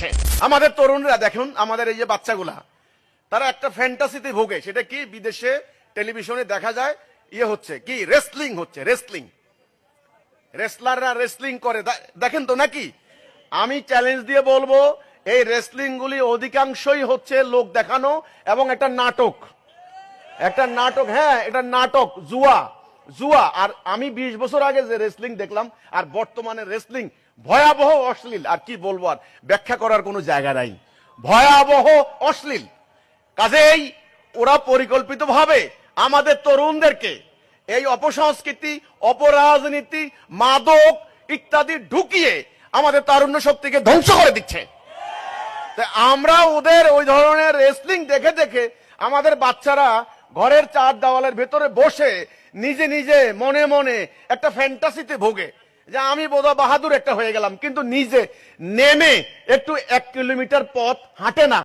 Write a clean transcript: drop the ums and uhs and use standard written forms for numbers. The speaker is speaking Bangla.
দিচ্ছে। আমাদের তরুণরা দেখুন, আমাদের এই যে বাচ্চাগুলা, তারা একটা ফ্যান্টাসিতে ভোগে। সেটা কি? বিদেশে টেলিভিশনে দেখা যায় ইয়ে হচ্ছে কি, রেসলিং হচ্ছে, রেসলিং, রেসলাররা রেসলিং করে, দেখেন তো নাকি? আমি চ্যালেঞ্জ দিয়ে বলবো, এই রেসলিং গুলি অধিকাংশই হচ্ছে লোক দেখানো এবং একটা নাটক, একটা নাটক। হ্যাঁ, এটা নাটক, জুয়া, জুয়া। আর আমি 20 বছর আগে যে রেসলিং দেখলাম আর বর্তমানে রেসলিং ভয়াবহ অশ্লীল। আর কি বলবো, আর ব্যাখ্যা করার কোনো জায়গা নাই, ভয়াবহ অশ্লীল। কাজেই ওরা পরিকল্পিতভাবে আমাদের তরুণদেরকে এই অপসংস্কৃতি, অপরাজনীতি, মাদক ইত্যাদি ঢুকিয়ে আমাদের তারুণ্য শক্তিকে ধ্বংস করে দিচ্ছে। আমরা ওদের ওই ধরনের রেসলিং দেখে দেখে আমাদের বাচ্চারা ঘরের চার দেওয়ালের ভেতরে বসে নিজে নিজে মনে মনে একটা ফ্যান্টাসিতে ভোগে যে আমি বোধহয় বাহাদুর একটা হয়ে গেলাম, কিন্তু নিজে নেমে একটু 1 কিলোমিটার পথ হাঁটে না।